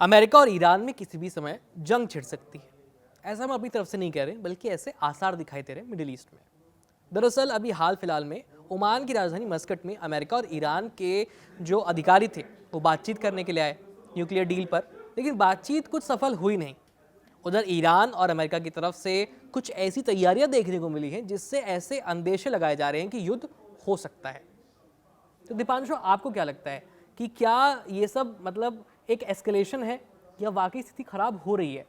America और Iran में किसी भी समय जंग छिड़ सकती है। ऐसा हम अपनी तरफ से नहीं कह रहे, बल्कि ऐसे आसार दिखाई दे रहे हैं मिडिल ईस्ट में। दरअसल अभी हाल फिलहाल में ओमान की राजधानी मस्कट में अमेरिका और ईरान के जो अधिकारी थे वो बातचीत करने के लिए आए न्यूक्लियर डील पर, लेकिन बातचीत कुछ सफल हुई नहीं। उधर ईरान और अमेरिका की तरफ से कुछ ऐसी तैयारियां देखने को मिली हैं जिससे ऐसे अंदेशे लगाए जा रहे हैं कि युद्ध हो सकता है। तो दीपांशु, आपको क्या लगता है कि क्या ये सब मतलब एक एस्केलेशन है या वाकई स्थिति खराब हो रही है?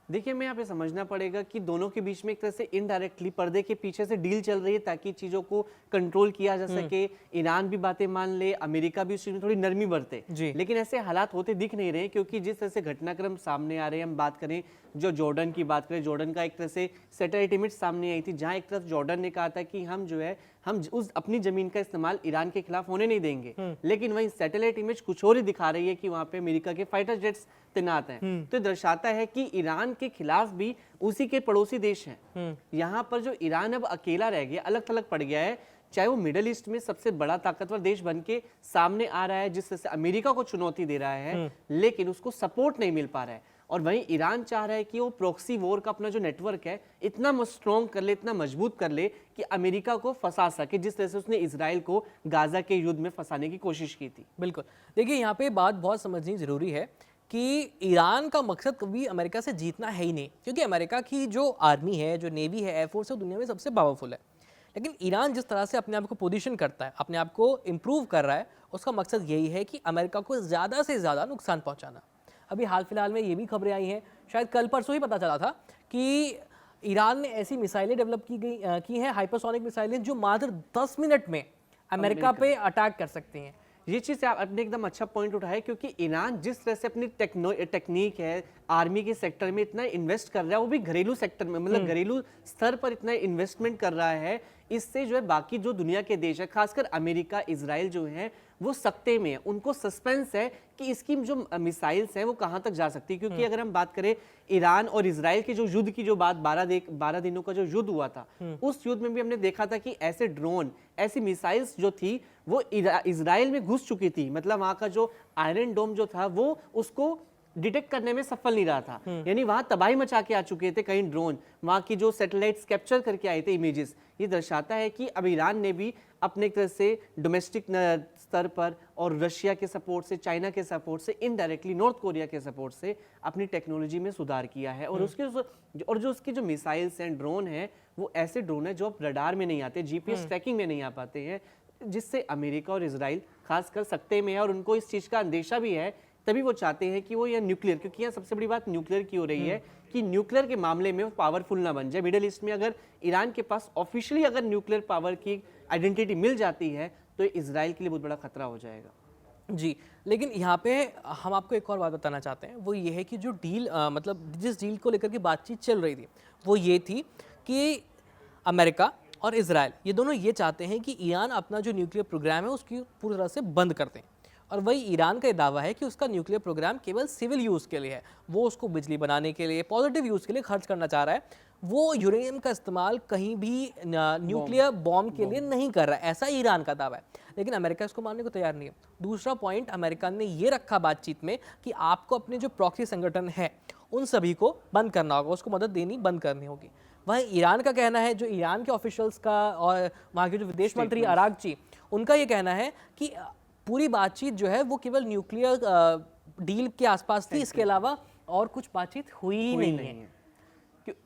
देखिए, हमें यहाँ पे समझना पड़ेगा कि दोनों के बीच में एक तरह से इनडायरेक्टली पर्दे के पीछे से डील चल रही है ताकि चीज़ों को कंट्रोल किया जा सके। ईरान भी बातें मान ले, अमेरिका भी उस चीज़ में थोड़ी नरमी बरते। लेकिन ऐसे हालात होते दिख नहीं रहे, क्योंकि जिस तरह से घटनाक्रम सामने आ रहे हैं, हम बात करें जो जॉर्डन की बात करें, जॉर्डन का एक तरह से सैटेलाइट इमेज सामने आई थी जहाँ एक तरफ जॉर्डन ने कहा था कि हम जो है हम उस अपनी जमीन का इस्तेमाल ईरान के खिलाफ होने नहीं देंगे, लेकिन वहीं सैटेलाइट इमेज कुछ और ही दिखा रही है कि वहाँ पे अमेरिका के फाइटर जेट्स तैनात हैं। तो दर्शाता है कि ईरान के खिलाफ भी उसी के पड़ोसी देश हैं। यहाँ पर जो ईरान अब अकेला रह गया, अलग थलग पड़ गया है, चाहे वो मिडिल ईस्ट में सबसे बड़ा ताकतवर देश बन के सामने आ रहा है, जिस तरह से अमेरिका को चुनौती दे रहा है, लेकिन उसको सपोर्ट नहीं मिल पा रहा है। और वहीं ईरान चाह रहा है कि वो प्रॉक्सी वॉर का अपना जो नेटवर्क है इतना स्ट्रॉन्ग कर ले, इतना मजबूत कर ले कि अमेरिका को फंसा सके, जिस तरह से उसने इजराइल को गाजा के युद्ध में फंसाने की कोशिश की थी। बिल्कुल। देखिए, यहाँ पे बात बहुत समझनी जरूरी है कि ईरान का मकसद कभी अमेरिका से जीतना है ही नहीं, क्योंकि अमेरिका की जो आर्मी है, जो नेवी है, एयरफोर्स है, दुनिया में सबसे पावरफुल है। लेकिन ईरान जिस तरह से अपने आप को पोजीशन करता है, अपने आप को इम्प्रूव कर रहा है, उसका मकसद यही है कि अमेरिका को ज़्यादा से ज़्यादा नुकसान पहुँचाना। अभी हाल फिलहाल में ये भी खबरें आई हैं, शायद कल परसों ही पता चला था कि ईरान ने ऐसी मिसाइलें डेवलप की हैं, हाइपरसोनिक मिसाइलें, जो मात्र 10 मिनट में अमेरिका पे अटैक कर सकती हैं। ये चीज़ आपने एकदम अच्छा पॉइंट उठाया, क्योंकि ईरान जिस तरह से अपनी टेक्निक है, आर्मी के सेक्टर में इतना इन्वेस्ट कर रहा है, वो भी घरेलू सेक्टर में, मतलब घरेलू स्तर पर इतना इन्वेस्टमेंट कर रहा है, इससे जो है बाकी जो दुनिया के देश है, खासकर अमेरिका, इजराइल जो है वो सकते में है। उनको सस्पेंस है कि इसकी जो मिसाइल्स हैं वो कहाँ तक जा सकती है। क्योंकि अगर हम बात करें ईरान और इजराइल के जो युद्ध की जो बात 12 दिनों का जो युद्ध हुआ था, उस युद्ध में भी हमने देखा था कि ऐसे ड्रोन, ऐसी मिसाइल्स जो थी वो इजराइल में घुस चुकी थी। मतलब वहां का जो आयरन डोम जो था वो उसको डिटेक्ट करने में सफल नहीं रहा था, यानी वहां तबाही मचा के आ चुके थे कई ड्रोन, वहां की जो सैटेलाइट्स कैप्चर करके आए थे इमेजेस। ये दर्शाता है कि अब ईरान ने भी अपने तरह से डोमेस्टिक स्तर पर और रशिया के सपोर्ट से, चाइना के सपोर्ट से, इनडायरेक्टली नॉर्थ कोरिया के सपोर्ट से अपनी टेक्नोलॉजी में सुधार किया है। और उसकी जो मिसाइल्स हैं, ड्रोन हैं, वो ऐसे ड्रोन है जो अब रडार में नहीं आते, जीपीएस ट्रैकिंग में नहीं आ पाते हैं, जिससे अमेरिका और इजराइल खास कर सकते में है। और उनको इस चीज का अंदेशा भी है, तभी वो चाहते हैं कि वो यह न्यूक्लियर, क्योंकि यहाँ सबसे बड़ी बात न्यूक्लियर की हो रही है कि न्यूक्लियर के मामले में वो पावरफुल ना बन जाए। मिडिल ईस्ट में अगर ईरान के पास ऑफिशियली अगर न्यूक्लियर पावर की आइडेंटिटी मिल जाती है तो इजराइल के लिए बहुत बड़ा खतरा हो जाएगा। जी, लेकिन यहाँ पे हम आपको एक और बात बताना चाहते हैं, वो ये है कि जो डील मतलब जिस डील को लेकर के बातचीत चल रही थी वो ये थी कि अमेरिका और इजराइल ये दोनों ये चाहते हैं कि ईरान अपना जो न्यूक्लियर प्रोग्राम है उसकी पूरी तरह से बंद कर दें। और वही ईरान का दावा है कि उसका न्यूक्लियर प्रोग्राम केवल सिविल यूज़ के लिए है, वो उसको बिजली बनाने के लिए, पॉजिटिव यूज़ के लिए खर्च करना चाह रहा है। वो यूरेनियम का इस्तेमाल कहीं भी न्यूक्लियर बॉम्ब के लिए नहीं कर रहा है, ऐसा ईरान का दावा है। लेकिन अमेरिका इसको मानने को तैयार नहीं है। दूसरा पॉइंट अमेरिका ने ये रखा बातचीत में कि आपको अपने जो प्रॉक्सी संगठन है उन सभी को बंद करना होगा, उसको मदद देनी बंद करनी होगी। वहीं ईरान का कहना है, जो ईरान के ऑफिशियल्स का और वहाँ के जो विदेश मंत्री अरागची, उनका ये कहना है कि पूरी बातचीत जो है वो केवल न्यूक्लियर डील के आसपास थी, इसके अलावा और कुछ बातचीत हुई ही नहीं है।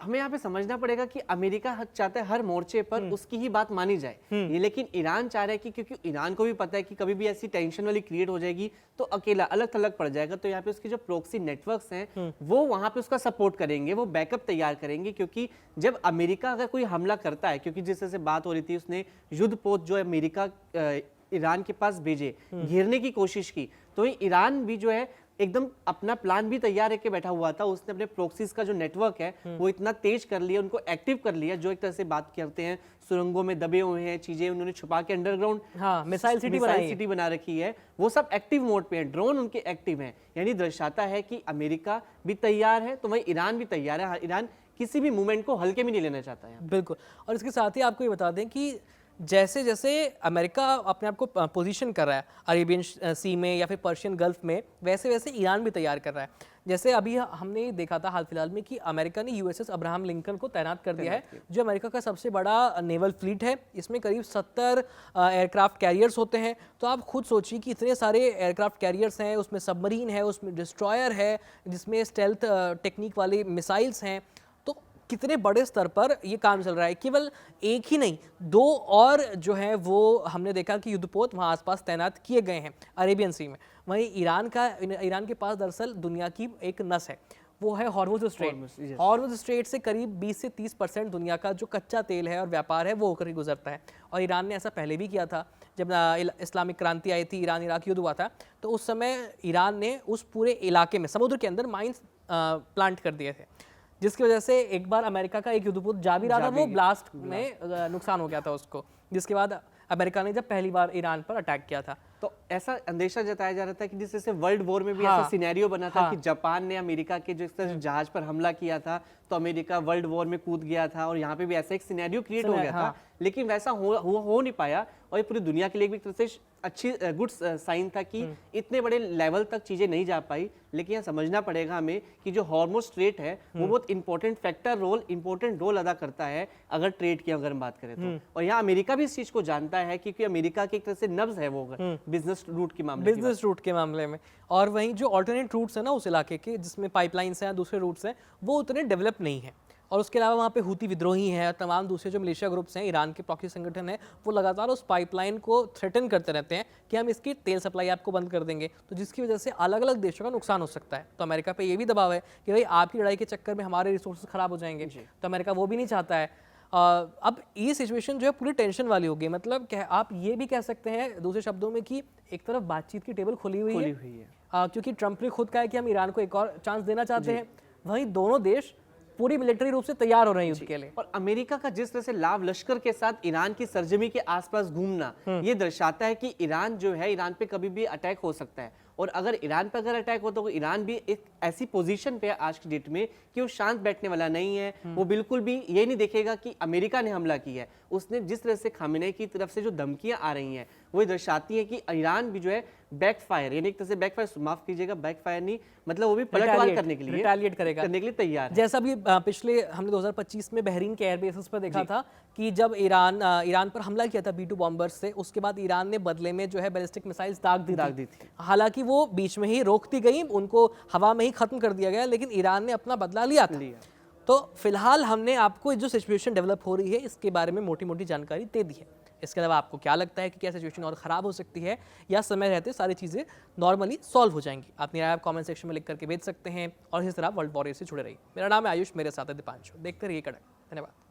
हमें यहाँ पे समझना पड़ेगा कि अमेरिका चाहता है हर मोर्चे पर उसकी ही बात मानी जाए, ये लेकिन ईरान चाह रहा है कि क्योंकि ईरान को भी पता है कि कभी भी ऐसी टेंशन वाली क्रिएट हो जाएगी तो अकेला अलग थलग पड़ जाएगा। तो यहाँ पे उसके जो प्रॉक्सी नेटवर्क्स हैं वो वहां पे उसका सपोर्ट करेंगे, वो बैकअप तैयार करेंगे। क्योंकि जब अमेरिका अगर कोई हमला करता है, क्योंकि जिस तरह से बात हो रही थी, उसने युद्धपोत जो अमेरिका ईरान के पास भेजे, घेरने की कोशिश की, तो ईरान भी जो है एकदम अपना प्लान भी तैयार रख के बैठा हुआ था। उसने अपने प्रॉक्सीज का जो नेटवर्क है वो इतना तेज कर लिया, उनको एक्टिव कर लिया, जो एक तरह से बात करते हैं सुरंगों में दबे हुए हैं चीजें, उन्होंने छुपा के अंडरग्राउंड मिसाइल सिटी बना रखी है, वो सब एक्टिव मोड पे है, ड्रोन उनके एक्टिव हैं। यानी दर्शाता है कि अमेरिका भी तैयार है तो वही ईरान भी तैयार है। ईरान किसी भी मूवमेंट को हल्के में नहीं लेना चाहता है। बिल्कुल। और इसके साथ ही आपको ये बता दें कि जैसे जैसे अमेरिका अपने आप को पोजीशन कर रहा है अरेबियन सी में या फिर पर्शियन गल्फ में, वैसे वैसे ईरान भी तैयार कर रहा है। जैसे अभी हमने देखा था हाल फिलहाल में कि अमेरिका ने यूएसएस अब्राहम लिंकन को तैनात कर दिया है, जो अमेरिका का सबसे बड़ा नेवल फ्लीट है। इसमें करीब 70 एयरक्राफ्ट कैरियर्स होते हैं। तो आप खुद सोचिए कि इतने सारे एयरक्राफ्ट कैरियर्स हैं, उसमें सबमरीन है, उसमें डिस्ट्रॉयर है, जिसमें स्टेल्थ टेक्निक वाले मिसाइल्स हैं। तो कितने बड़े स्तर पर ये काम चल रहा है। केवल एक ही नहीं, 2 और जो है वो हमने देखा कि युद्धपोत वहाँ आसपास तैनात किए गए हैं अरेबियन सी में। वहीं ईरान के पास दरअसल दुनिया की एक नस है, वो है हॉर्मुज़ स्ट्रेट। हॉर्मुज़ स्ट्रेट से करीब 20 से 30% दुनिया का जो कच्चा तेल है और व्यापार है वो होकर ही गुजरता है। और ईरान ने ऐसा पहले भी किया था, जब इस्लामिक क्रांति आई थी, ईरान इराक युद्ध हुआ था, तो उस समय ईरान ने उस पूरे इलाके में समुद्र के अंदर माइंस प्लांट कर दिए थे, जिसकी वजह से एक बार अमेरिका का एक युद्धपोत जा भी रहा था, वो ब्लास्ट में नुकसान हो गया था उसको, जिसके बाद अमेरिका ने जब पहली बार ईरान पर अटैक किया था। तो ऐसा अंदेशा जताया जा रहा था कि जिस तरह से वर्ल्ड वॉर में भी ऐसा सिनेरियो बना था कि जापान ने अमेरिका के जो इस तरह से जहाज पर हमला किया था, तो अमेरिका वर्ल्ड वॉर में कूद गया था और यहाँ पे भी ऐसा एक सिनेरियो क्रिएट हो गया था, लेकिन वैसा हो नहीं पाया। और ये पूरी दुनिया के लिए भी एक तरह से अच्छी गुड साइन था कि इतने बड़े लेवल तक चीजें नहीं जा पाई। लेकिन यह समझना पड़ेगा हमें कि जो हॉर्मुज़ स्ट्रेट है वो बहुत इंपॉर्टेंट रोल अदा करता है अगर ट्रेड की अगर हम बात करें तो। और यहाँ अमेरिका भी इस चीज को जानता है क्योंकि अमेरिका की एक तरह से नब्ज है वो बिजनेस रूट के मामले में। और वहीं जो ऑल्टरनेट रूट्स है ना उस इलाके के, जिसमें पाइपलाइंस हैं, दूसरे रूट्स हैं, वो उतने डेवलप नहीं है। और उसके अलावा वहाँ पे हूती विद्रोही हैं, तमाम दूसरे जो मलेशिया ग्रुप्स हैं, ईरान के प्रॉक्सी संगठन है, वो लगातार उस पाइपलाइन को थ्रेटन करते रहते हैं कि हम इसकी तेल सप्लाई आपको बंद कर देंगे, तो जिसकी वजह से अलग अलग देशों का नुकसान हो सकता है। तो अमेरिका पे ये भी दबाव है कि भाई आपकी लड़ाई के चक्कर में हमारे रिसोर्सेज खराब हो जाएंगे, तो अमेरिका वो भी नहीं चाहता है। अब ये सिचुएशन जो है पूरी टेंशन वाली हो गई। मतलब आप ये भी कह सकते हैं दूसरे शब्दों में कि एक तरफ बातचीत की टेबल खुली हुई है, क्योंकि ट्रंप ने खुद कहा है कि हम ईरान को एक और चांस देना चाहते हैं। वहीं दोनों देश पूरी मिलिट्री रूप से तैयार हो रहे हैं युद्ध के लिए। और अमेरिका का जिस तरह से लाव लश्कर के साथ ईरान की सरजमी के आसपास घूमना, ये दर्शाता है कि ईरान जो है, ईरान पे कभी भी अटैक हो सकता है। और अगर ईरान पर अगर अटैक हो तो ईरान भी एक ऐसी पोजीशन पे है आज की डेट में कि वो शांत बैठने वाला नहीं है। वो बिल्कुल भी ये नहीं देखेगा कि अमेरिका ने हमला किया है। उसने जिस तरह से खामेनेई की तरफ से जो धमकियां आ रही हैं वो दर्शाती है कि ईरान भी जो है बैकफायर, यानी एक तरह से बैकफायर, माफ कीजिएगा, बैकफायर नहीं, मतलब वो भी पलटवार करने के लिए तैयार है। जैसा भी पिछले हमने 2025 में बहरीन के एयरबेसेस पर देखा था कि जब ईरान पर हमला किया था B-2 बॉम्बर्स से, उसके बाद ईरान ने बदले में जो है बैलिस्टिक मिसाइल्स दाग दी थी। हालांकि वो बीच में ही रोक दी गई, उनको हवा में ही खत्म कर दिया गया, लेकिन ईरान ने अपना बदला लिया था। तो फिलहाल हमने आपको जो सिचुएशन डेवलप हो रही है इसके बारे में मोटी मोटी जानकारी दे दी है। इसके अलावा आपको क्या लगता है कि क्या सिचुएशन और ख़राब हो सकती है या समय रहते सारी चीज़ें नॉर्मली सॉल्व हो जाएंगी? अपनी राय आप कमेंट सेक्शन में लिख करके भेज सकते हैं। और इसी तरह वर्ल्ड वॉरियर से जुड़े रहिए। मेरा नाम है आयुष, मेरे साथ है दीपांशु। देखते रहिए कड़क। धन्यवाद।